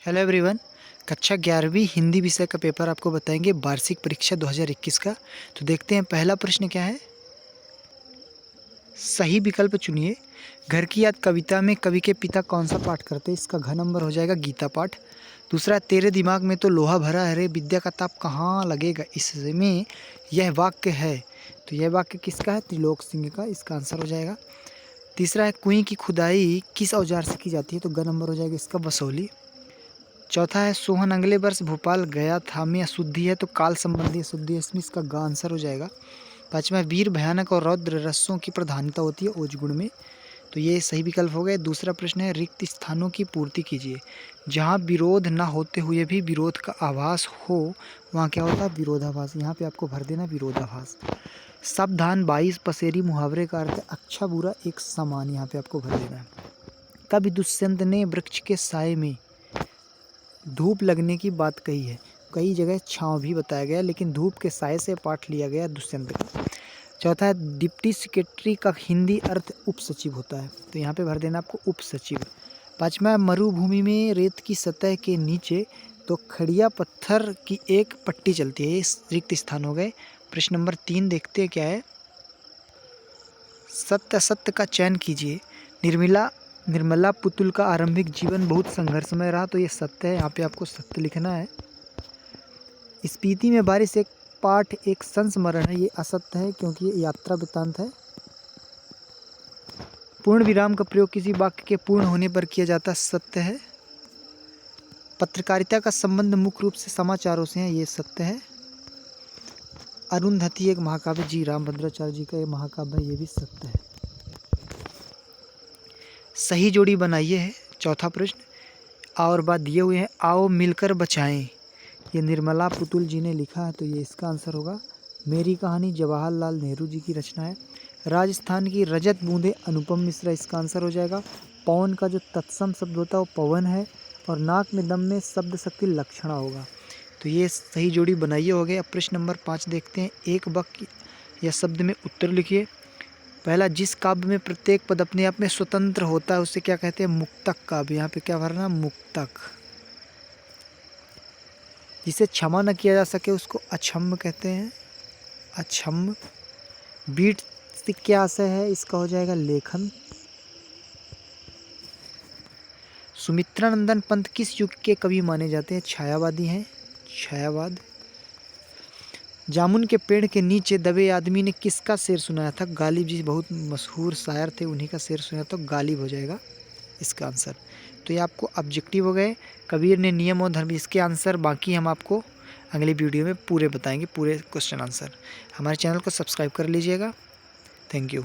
Hello everyone. कक्षा 11वीं हिंदी विषय का पेपर आपको बताएंगे वार्षिक परीक्षा 2021 का। तो देखते हैं पहला प्रश्न क्या है। सही विकल्प चुनिए। घर की याद कविता में कवि के पिता कौन सा पाठ करते हैं? इसका घ नंबर हो जाएगा गीता पाठ। दूसरा, तेरे दिमाग में तो लोहा भरा है रे, विद्या का ताप कहाँ लगेगा, इसमें यह वाक्य है। तो यह वाक्य किसका है? त्रिलोक सिंह का, इसका आंसर हो जाएगा। तीसरा है, कुएं की खुदाई किस औजार से की जाती है? तो ग नंबर हो जाएगा इसका वसौली। चौथा है, सोहन अगले वर्ष भोपाल गया था में अशुद्धि है, तो काल संबंधी अशुद्धि है, इसमें इसका ग आंसर हो जाएगा। पाँचवा, वीर भयानक और रौद्र रसों की प्रधानता होती है ओज गुण में, तो ये सही विकल्प हो गए। दूसरा प्रश्न है, रिक्त स्थानों की पूर्ति कीजिए। जहाँ विरोध न होते हुए भी विरोध का आभास हो वहाँ क्या होता है? विरोधाभास। यहाँ पे आपको भर देना विरोधाभास। सावधान 22 पसेरी मुहावरे का अर्थ अच्छा बुरा एक समान, यहाँ पे आपको भर देना है। कवि दुष्यंत ने वृक्ष के साए में धूप लगने की बात कही है। कई जगह छांव भी बताया गया, लेकिन धूप के साए से पाठ लिया गया दुष्यंत का। चौथा है, डिप्टी सेक्रेटरी का हिंदी अर्थ उप सचिव होता है, तो यहाँ पे भर देना आपको उप सचिव। पाँचवा, मरुभूमि में रेत की सतह के नीचे तो खड़िया पत्थर की एक पट्टी चलती है, ये रिक्त स्थान हो गए। प्रश्न नंबर 3 देखते हैं क्या है। सत्य असत्य का चयन कीजिए। निर्मला पुतुल का आरंभिक जीवन बहुत संघर्षमय रहा, तो ये सत्य है, यहाँ पे आपको सत्य लिखना है। स्पीति में बारिश एक पाठ एक संस्मरण है, ये असत्य है क्योंकि ये यात्रा वृत्तांत है। पूर्ण विराम का प्रयोग किसी वाक्य के पूर्ण होने पर किया जाता, सत्य है। पत्रकारिता का संबंध मुख्य रूप से समाचारों से है, ये सत्य है। अरुंधति एक महाकाव्य जी रामभद्राचार्य जी का ये महाकाव्य है, ये भी सत्य है। सही जोड़ी बनाइए है चौथा प्रश्न। और बात दिए हुए हैं, आओ मिलकर बचाएं, ये निर्मला पुतुल जी ने लिखा है, तो ये इसका आंसर होगा। मेरी कहानी जवाहरलाल नेहरू जी की रचना है। राजस्थान की रजत बूंदे अनुपम मिश्रा, इसका आंसर हो जाएगा। पवन का जो तत्सम शब्द होता है वो पवन है, और नाक में दम में शब्द शक्ति लक्षणा होगा, तो ये सही जोड़ी बनाइए हो गए। अब प्रश्न नंबर 5 देखते हैं। एक वाक्य या शब्द में उत्तर लिखिए। पहला, जिस काव्य में प्रत्येक पद अपने आप में स्वतंत्र होता है उसे क्या कहते हैं? मुक्तक काव्य। यहाँ पे क्या भरना? मुक्तक। जिसे क्षमा न किया जा सके उसको अक्षम्य कहते हैं, अक्षम्य। बीट से क्या आशय है? इसका हो जाएगा लेखन। सुमित्रानंदन पंत किस युग के कवि माने जाते हैं? छायावादी हैं, छायावाद। जामुन के पेड़ के नीचे दबे आदमी ने किसका शेर सुनाया था? गालिब जी बहुत मशहूर शायर थे, उन्हीं का शेर सुनाया, तो गालिब हो जाएगा इसका आंसर। तो ये आपको ऑब्जेक्टिव हो गए। कबीर ने नियम और धर्म, इसके आंसर बाकी हम आपको अगली वीडियो में पूरे बताएंगे, पूरे क्वेश्चन आंसर। हमारे चैनल को सब्सक्राइब कर लीजिएगा। Thank you.